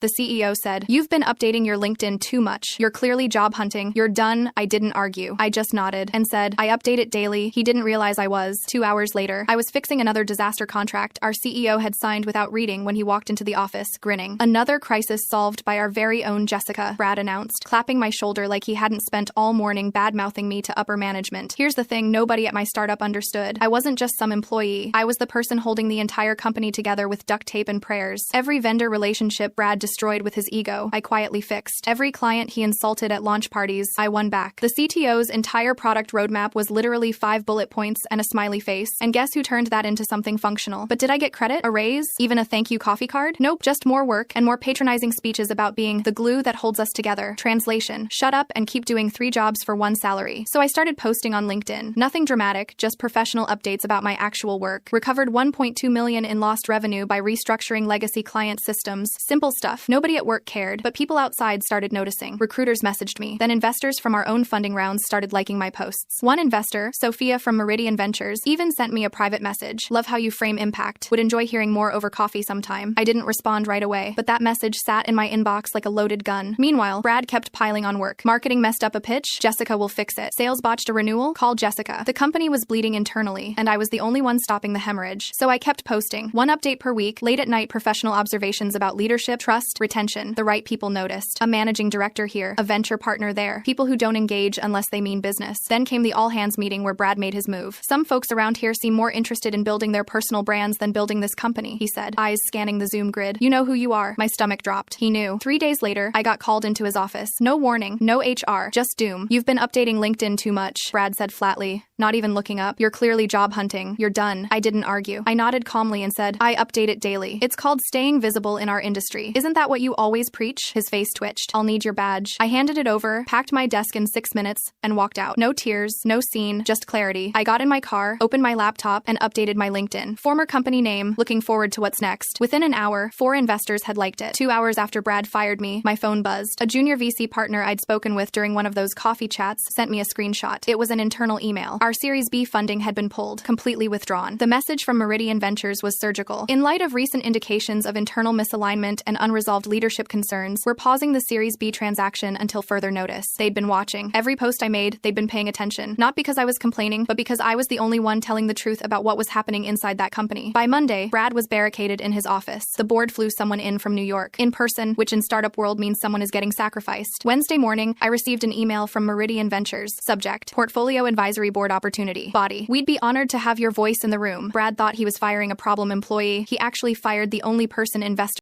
The CEO said, "You've been updating your LinkedIn too much. You're clearly job hunting. You're done." I didn't argue. I just nodded and said, "I update it daily." He didn't realize I was. 2 hours later, I was fixing another disaster contract our CEO had signed without reading when he walked into the office, grinning. "Another crisis solved by our very own Jessica," Brad announced, clapping my shoulder like he hadn't spent all morning bad-mouthing me to upper management. Here's the thing nobody at my startup understood. I wasn't just some employee. I was the person holding the entire company together with duct tape and prayers. Every vendor relationship Brad destroyed with his ego, I quietly fixed. Every client he insulted at launch parties, I won back. The CTO's entire product roadmap was literally 5 bullet points and a smiley face, and guess who turned that into something functional? But did I get credit? A raise? Even a thank you coffee card? Nope, just more work and more patronizing speeches about being the glue that holds us together. Translation: shut up and keep doing 3 jobs for 1 salary. So I started posting on LinkedIn. Nothing dramatic, just professional updates about my actual work. Recovered $1.2 million in lost revenue by restructuring legacy client systems. Simple stuff. Nobody at work cared, but people outside started noticing. Recruiters messaged me. Then investors from our own funding rounds started liking my posts. One investor, Sophia from Meridian Ventures, even sent me a private message. "Love how you frame impact. Would enjoy hearing more over coffee sometime." I didn't respond right away, but that message sat in my inbox like a loaded gun. Meanwhile, Brad kept piling on work. Marketing messed up a pitch? Jessica will fix it. Sales botched a renewal? Call Jessica. The company was bleeding internally, and I was the only one stopping the hemorrhage. So I kept posting. 1 update per week, late at night professional observations about leadership, trust, retention. The right people noticed. A managing director here, a venture partner there. People who don't engage unless they mean business. Then came the all-hands meeting where Brad made his move. "Some folks around here seem more interested in building their personal brands than building this company," he said, eyes scanning the Zoom grid. "You know who you are." My stomach dropped. He knew. 3 days later, I got called into his office. No warning, no HR, just doom. "You've been updating LinkedIn too much," Brad said flatly, not even looking up. "You're clearly job hunting. You're done." I didn't argue. I nodded calmly and said, "I update it daily. It's called staying visible in our industry. Isn't that what you always preach?" His face twitched. "I'll need your badge." I handed it over, packed my desk in 6 minutes, and walked out. No tears, no scene, just clarity. I got in my car, opened my laptop, and updated my LinkedIn. Former company name, looking forward to what's next. Within an hour, 4 investors had liked it. 2 hours after Brad fired me, my phone buzzed. A junior VC partner I'd spoken with during one of those coffee chats sent me a screenshot. It was an internal email. Our Series B funding had been pulled, completely withdrawn. The message from Meridian Ventures was surgical. "In light of recent indications of internal misalignment and unresolved leadership concerns, we're pausing the Series B transaction until further notice." They'd been watching. Every post I made, they'd been paying attention. Not because I was complaining, but because I was the only one telling the truth about what was happening inside that company. By Monday, Brad was barricaded in his office. The board flew someone in from New York. In person, which in startup world means someone is getting sacrificed. Wednesday morning, I received an email from Meridian Ventures. Subject: Portfolio Advisory Board Opportunity. Body: "We'd be honored to have your voice in the room." Brad thought he was firing a problem employee. He actually fired the only person investors